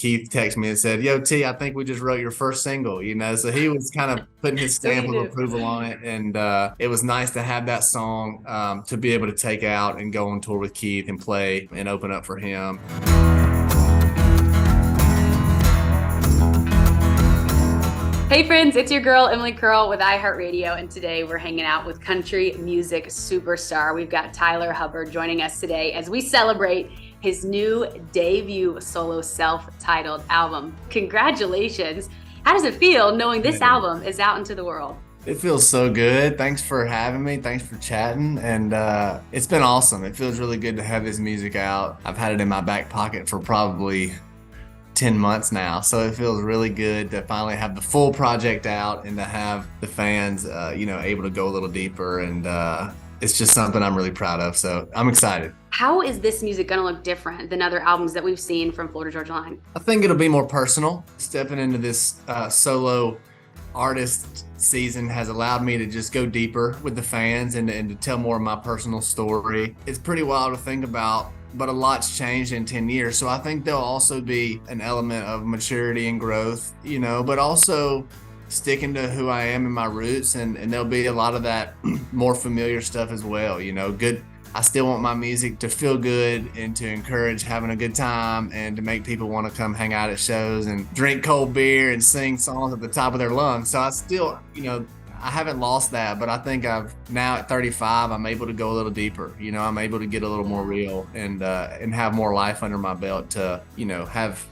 Keith texted me and said, "Yo, T, I think we just wrote your first single," so he was kind of putting his stamp of approval on it. And it was nice to have that song to be able to take out and go on tour with Keith and play and open up for him. Hey friends, it's your girl Emily Curl with iHeartRadio, and today we're hanging out with country music superstar. We've got Tyler Hubbard joining us today as we celebrate his new debut solo self-titled album. Congratulations. How does it feel knowing this album is out into the world? It feels so good. Thanks for having me. Thanks for chatting. And it's been awesome. It feels really good to have this music out. I've had it in my back pocket for probably 10 months now, so it feels really good to finally have the full project out and to have the fans able to go a little deeper, and it's just something I'm really proud of, so I'm excited. How is this music going to look different than other albums that we've seen from Florida Georgia Line? I think it'll be more personal. Stepping into this solo artist season has allowed me to just go deeper with the fans and to tell more of my personal story. It's pretty wild to think about, but a lot's changed in 10 years. So I think there'll also be an element of maturity and growth, but also sticking to who I am and my roots. And there'll be a lot of that more familiar stuff as well, good. I still want my music to feel good and to encourage having a good time and to make people want to come hang out at shows and drink cold beer and sing songs at the top of their lungs. So I still, I haven't lost that, but I think now at 35, I'm able to go a little deeper. I'm able to get a little more real and have more life under my belt to, have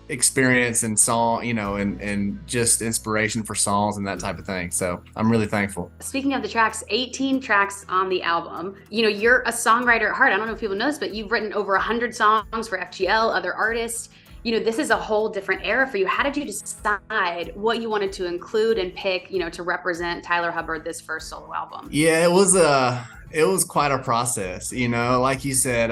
experience and song, and just inspiration for songs and that type of thing. So I'm really thankful. Speaking of the tracks, 18 tracks on the album. You're a songwriter at heart. I don't know if people know this, but you've written over 100 songs for FGL, other artists. This is a whole different era for you. How did you decide what you wanted to include and pick, to represent Tyler Hubbard this first solo album? Yeah, it was quite a process. Like you said,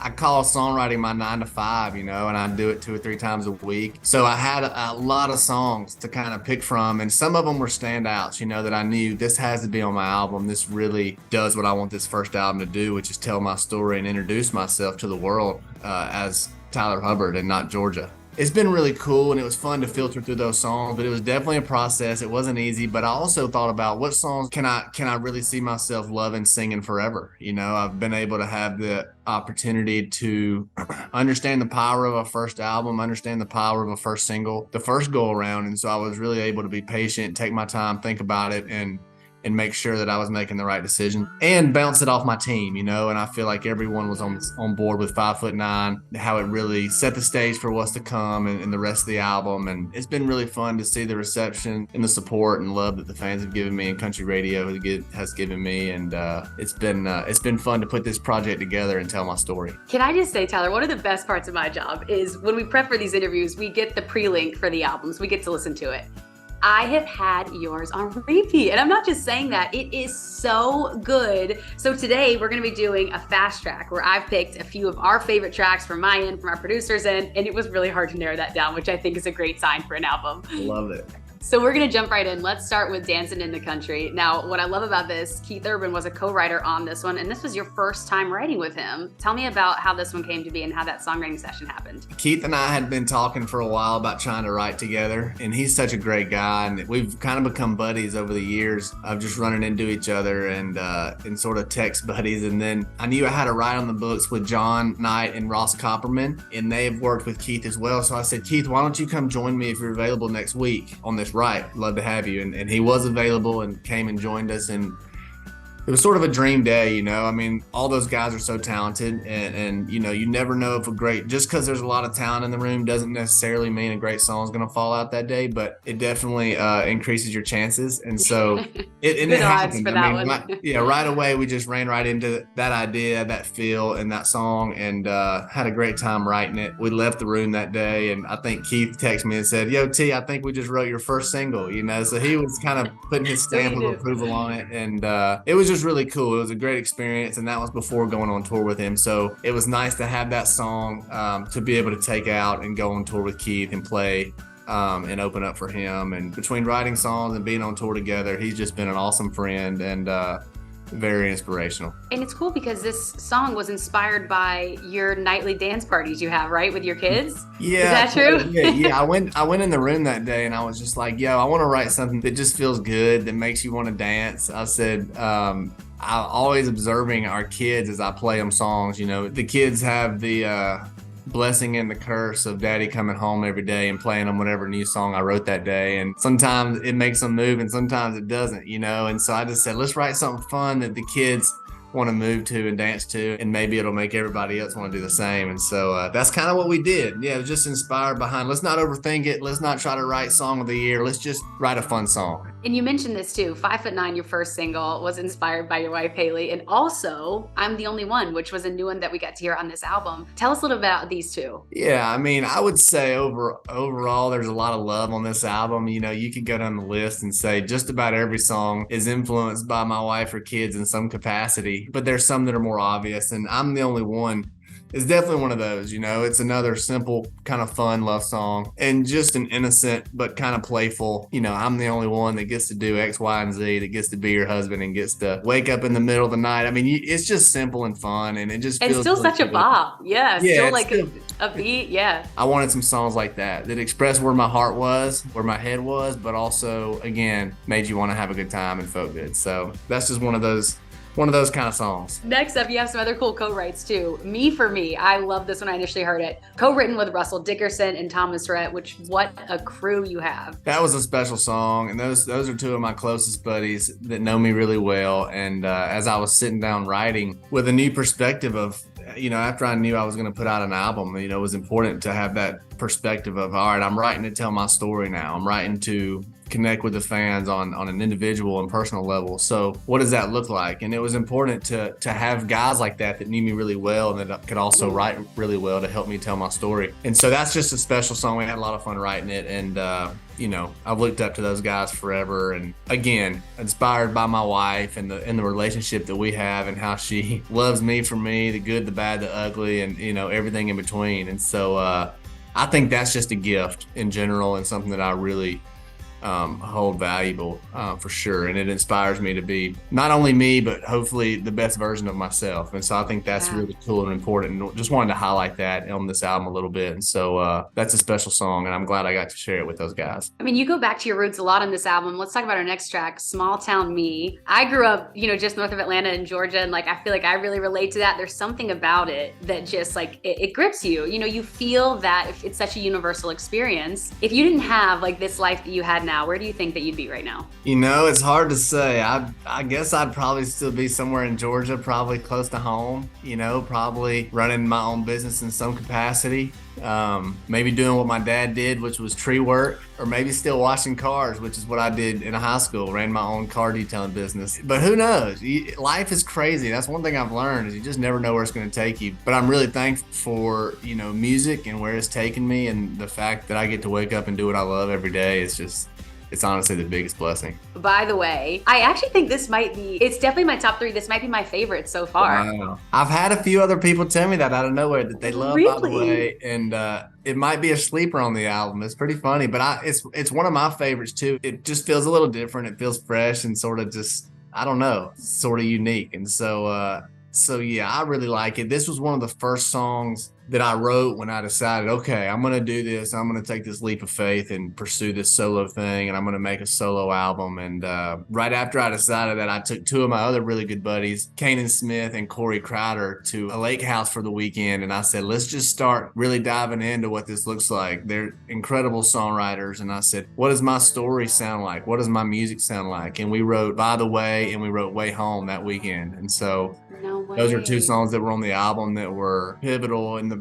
I call songwriting my 9 to 5, and I do it 2 or 3 times a week. So I had a lot of songs to kind of pick from, and some of them were standouts, that I knew this has to be on my album. This really does what I want this first album to do, which is tell my story and introduce myself to the world as Tyler Hubbard and not Georgia. It's been really cool, and it was fun to filter through those songs, but it was definitely a process. It wasn't easy, but I also thought about what songs can I really see myself loving singing forever. I've been able to have the opportunity to understand the power of a first album, understand the power of a first single, the first go around. And so I was really able to be patient, take my time, think about it, and make sure that I was making the right decision and bounce it off my team, and I feel like everyone was on board with 5'9", how it really set the stage for what's to come and the rest of the album. And it's been really fun to see the reception and the support and love that the fans have given me and country radio has given me. And it's been fun to put this project together and tell my story. Can I just say, Tyler, one of the best parts of my job is when we prep for these interviews, we get the pre-link for the albums. We get to listen to it. I have had yours on repeat, and I'm not just saying that, it is so good. So today we're going to be doing a fast track where I've picked a few of our favorite tracks from my end, from our producers end, and it was really hard to narrow that down, which I think is a great sign for an album. Love it. So we're going to jump right in. Let's start with Dancing in the Country. Now, what I love about this, Keith Urban was a co-writer on this one, and this was your first time writing with him. Tell me about how this one came to be and how that songwriting session happened. Keith and I had been talking for a while about trying to write together, and he's such a great guy, and we've kind of become buddies over the years of just running into each other and sort of text buddies. And then I knew I had to write on the books with John Knight and Ross Copperman, and they've worked with Keith as well. So I said, Keith, why don't you come join me if you're available next week on this write? Love to have you. And he was available and came and joined us, and it was sort of a dream day. I mean, all those guys are so talented, and you never know if just because there's a lot of talent in the room doesn't necessarily mean a great song is going to fall out that day, but it definitely increases your chances. And so it happened. For that one. Right away we just ran right into that idea, that feel, and that song, and had a great time writing it. We left the room that day, and I think Keith texted me and said, "Yo, T, I think we just wrote your first single." So he was kind of putting his stamp of approval on it, and it was just really cool. It was a great experience, and that was before going on tour with him. So it was nice to have that song to be able to take out and go on tour with Keith and play and open up for him. And between writing songs and being on tour together, he's just been an awesome friend, and very inspirational. And it's cool because this song was inspired by your nightly dance parties you have, right, with your kids? Yeah. Is that true? Yeah. I went in the room that day and I was just like, yo, I want to write something that just feels good, that makes you want to dance. I said, I'm always observing our kids as I play them songs. The kids have the blessing and the curse of daddy coming home every day and playing them whatever new song I wrote that day. And sometimes it makes them move and sometimes it doesn't, And so I just said, let's write something fun that the kids want to move to and dance to, and maybe it'll make everybody else want to do the same. And so that's kind of what we did. Yeah, it was just inspired behind, let's not overthink it. Let's not try to write song of the year. Let's just write a fun song. And you mentioned this too, 5'9", your first single was inspired by your wife, Haley. And also, I'm the Only One, which was a new one that we got to hear on this album. Tell us a little about these two. Yeah, I mean, I would say overall, there's a lot of love on this album. You could go down the list and say just about every song is influenced by my wife or kids in some capacity, but there's some that are more obvious. And I'm the Only One is definitely one of those. It's another simple, kind of fun love song and just an innocent but kind of playful, I'm the only one that gets to do X, Y, and Z, that gets to be your husband and gets to wake up in the middle of the night. I mean, it's just simple and fun, and it just feels it's still really such a good. bop. Yeah, still like still, a beat. Yeah. I wanted some songs like that express where my heart was, where my head was, but also, again, made you want to have a good time and felt good. So that's just one of those kind of songs. Next up, you have some other cool co-writes too. Me for Me, I love this when I initially heard it. Co-written with Russell Dickerson and Thomas Rhett, which what a crew you have. That was a special song, and those are two of my closest buddies that know me really well. And as I was sitting down writing with a new perspective of, after I knew I was going to put out an album, it was important to have that perspective of, all right, I'm writing to tell my story now. I'm writing to connect with the fans on an individual and personal level. So what does that look like? And it was important to have guys like that knew me really well and that could also write really well to help me tell my story. And so that's just a special song. We had a lot of fun writing it. And, I've looked up to those guys forever. And again, inspired by my wife and the relationship that we have and how she loves me for me, the good, the bad, the ugly, and, everything in between. And so I think that's just a gift in general and something that I really hold valuable for sure. And it inspires me to be not only me, but hopefully the best version of myself. And so I think that's really cool and important. And just wanted to highlight that on this album a little bit. And so that's a special song, and I'm glad I got to share it with those guys. I mean, you go back to your roots a lot on this album. Let's talk about our next track, Small Town Me. I grew up, just north of Atlanta in Georgia, and I feel like I really relate to that. There's something about it that just it grips you. You feel that it's such a universal experience. If you didn't have this life that you had now, where do you think that you'd be right now? It's hard to say. I guess I'd probably still be somewhere in Georgia, probably close to home, probably running my own business in some capacity. Maybe doing what my dad did, which was tree work, or maybe still washing cars, which is what I did in high school, ran my own car detailing business. But who knows? Life is crazy. That's one thing I've learned, is you just never know where it's going to take you. But I'm really thankful for, music and where it's taken me, and the fact that I get to wake up and do what I love every day. It's honestly the biggest blessing. By the way, I actually think it's definitely my top 3. This might be my favorite so far. Wow. I've had a few other people tell me that out of nowhere that they love By the Way, and it might be a sleeper on the album. It's pretty funny, but it's one of my favorites too. It just feels a little different. It feels fresh and sort of just, I don't know, sort of unique. And so yeah, I really like it. This was one of the first songs that I wrote when I decided, okay, I'm going to do this. I'm going to take this leap of faith and pursue this solo thing, and I'm going to make a solo album. And right after I decided that, I took 2 of my other really good buddies, Kanan Smith and Corey Crowder, to a lake house for the weekend. And I said, let's just start really diving into what this looks like. They're incredible songwriters. And I said, what does my story sound like? What does my music sound like? And we wrote By the Way and we wrote Way Home that weekend. And so those are 2 songs that were on the album that were pivotal in the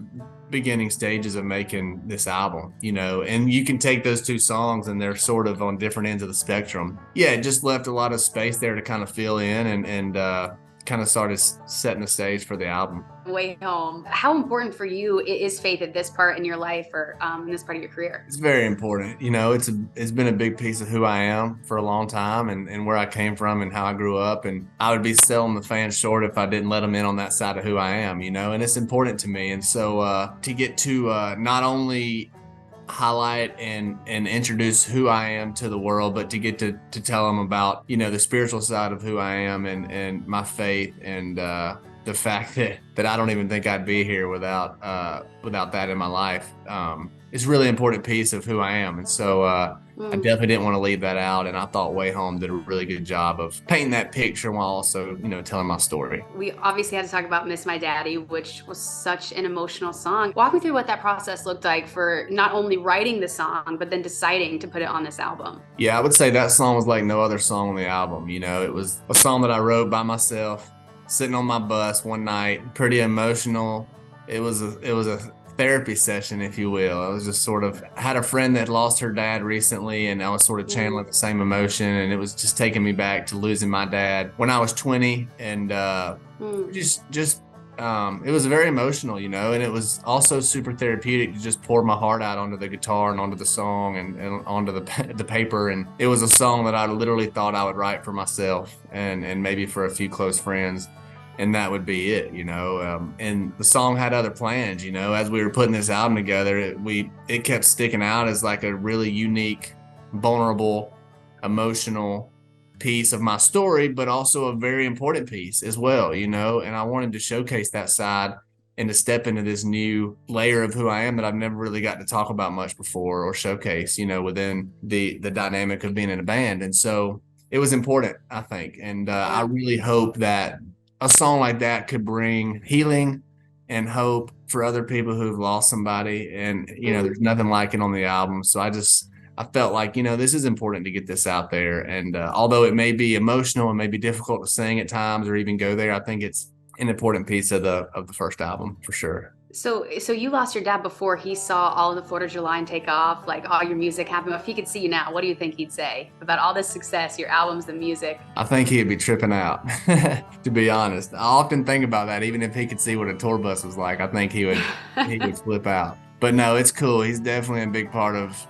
beginning stages of making this album, and you can take those 2 songs and they're sort of on different ends of the spectrum. Yeah, it just left a lot of space there to kind of fill in and kind of started setting the stage for the album. Way Home. How important for you is faith at this part in your life or in this part of your career? It's very important. It's been a big piece of who I am for a long time and where I came from and how I grew up. And I would be selling the fans short if I didn't let them in on that side of who I am, and it's important to me. And so to get to not only highlight and introduce who I am to the world, but to get to tell them about, the spiritual side of who I am and my faith and the fact that I don't even think I'd be here without that in my life. It's a really important piece of who I am. And so I definitely didn't want to leave that out. And I thought Way Home did a really good job of painting that picture while also, telling my story. We obviously had to talk about Miss My Daddy, which was such an emotional song. Walk me through what that process looked like for not only writing the song, but then deciding to put it on this album. Yeah, I would say that song was like no other song on the album. It was a song that I wrote by myself, sitting on my bus one night, pretty emotional. It was a therapy session, if you will. I was just sort of had a friend that lost her dad recently, and I was sort of channeling the same emotion, and it was just taking me back to losing my dad when I was 20, and it was very emotional, and it was also super therapeutic to just pour my heart out onto the guitar and onto the song and onto the paper. And it was a song that I literally thought I would write for myself and maybe for a few close friends. And that would be it, and the song had other plans, as we were putting this album together, it kept sticking out as like a really unique, vulnerable, emotional piece of my story, but also a very important piece as well, and I wanted to showcase that side and to step into this new layer of who I am that I've never really got to talk about much before or showcase, within the dynamic of being in a band. And so it was important, I think. And I really hope that a song like that could bring healing and hope for other people who've lost somebody. And, there's nothing like it on the album. So I felt like, this is important to get this out there. And although it may be emotional and may be difficult to sing at times or even go there, I think it's an important piece of the first album for sure. So you lost your dad before he saw all of the 4th of July and take off, like all your music happen. If he could see you now, what do you think he'd say about all this success, your albums, the music? I think he'd be tripping out, to be honest. I often think about that. Even if he could see what a tour bus was like, I think he would flip out. But no, it's cool. He's definitely a big part of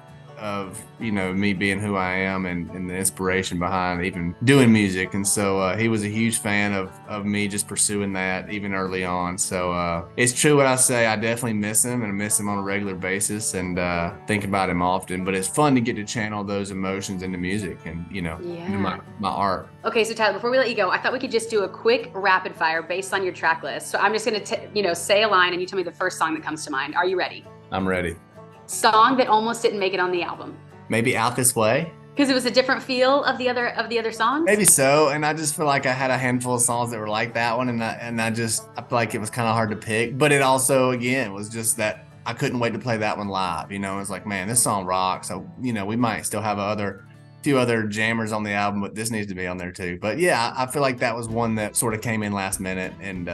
me being who I am and the inspiration behind even doing music. And so he was a huge fan of me just pursuing that even early on. So it's true what I say. I definitely miss him, and I miss him on a regular basis and think about him often. But it's fun to get to channel those emotions into music and, into my art. Okay, so Tyler, before we let you go, I thought we could just do a quick rapid fire based on your track list. So I'm just going to, say a line and you tell me the first song that comes to mind. Are you ready? I'm ready. Song that almost didn't make it on the album. Maybe Out This Way. Because it was a different feel of the other songs? Maybe so. And I just feel like I had a handful of songs that were like that one. And I feel like it was kind of hard to pick. But it also, again, was just that I couldn't wait to play that one live. It was like, man, this song rocks. So, we might still have few other jammers on the album, but this needs to be on there too. But yeah, I feel like that was one that sort of came in last minute and,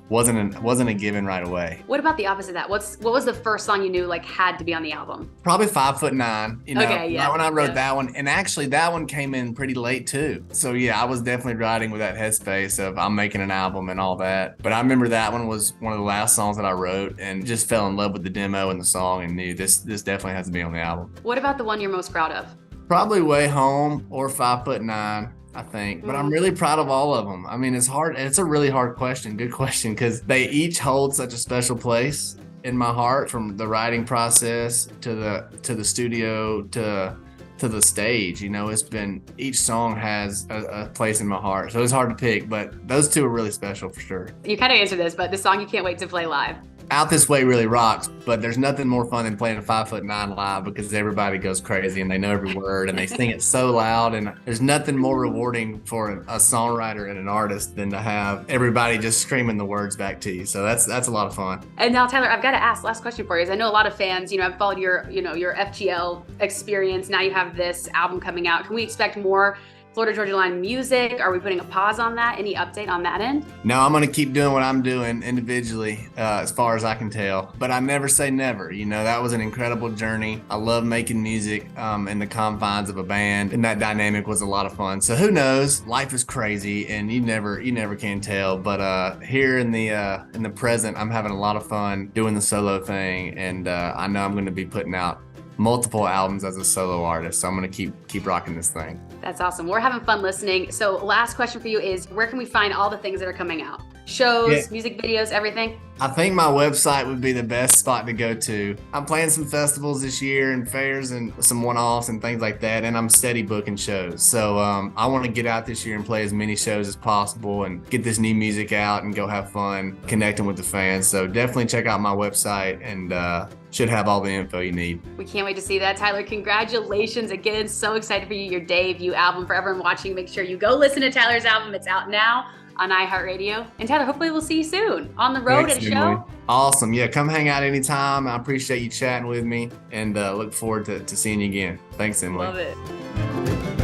wasn't a given right away. What about the opposite of that? What was the first song you knew had to be on the album? Probably 5'9". Okay, yeah. When I wrote that one, and actually that one came in pretty late too. So yeah, I was definitely riding with that headspace of I'm making an album and all that. But I remember that one was one of the last songs that I wrote and just fell in love with the demo and the song and knew this definitely has to be on the album. What about the one you're most proud of? Probably Way Home or 5'9". I think, but I'm really proud of all of them. I mean, it's hard. It's a really hard question. Good question, because they each hold such a special place in my heart, from the writing process to the studio to the stage. It's been, each song has a place in my heart, so it's hard to pick. But those two are really special for sure. You kind of answered this, but the song you can't wait to play live. Out This Way really rocks, but there's nothing more fun than playing a 5'9" live, because everybody goes crazy and they know every word and they sing it so loud. And there's nothing more rewarding for a songwriter and an artist than to have everybody just screaming the words back to you. So that's a lot of fun. And now, Tyler, I've got to ask, last question for you is, I know a lot of fans, I've followed your FGL experience. Now you have this album coming out. Can we expect more Florida Georgia Line music? Are we putting a pause on that? Any update on that end? No, I'm going to keep doing what I'm doing individually, as far as I can tell. But I never say never. That was an incredible journey. I love making music in the confines of a band, and that dynamic was a lot of fun. So who knows? Life is crazy, and you never can tell. But here in the present, I'm having a lot of fun doing the solo thing, and I know I'm going to be putting out multiple albums as a solo artist. So I'm going to keep rocking this thing. That's awesome. We're having fun listening. So last question for you is, where can we find all the things that are coming out? shows, music videos, everything? I think my website would be the best spot to go to. I'm playing some festivals this year and fairs and some one-offs and things like that, and I'm steady booking shows. So I want to get out this year and play as many shows as possible and get this new music out and go have fun connecting with the fans. So definitely check out my website and should have all the info you need. We can't wait to see that, Tyler. Congratulations again. So excited for you, your debut album. For everyone watching, make sure you go listen to Tyler's album. It's out now on iHeartRadio. And Tyler, hopefully we'll see you soon on the road at a show. Awesome. Yeah, come hang out anytime. I appreciate you chatting with me and look forward to seeing you again. Thanks, Emily. Love it.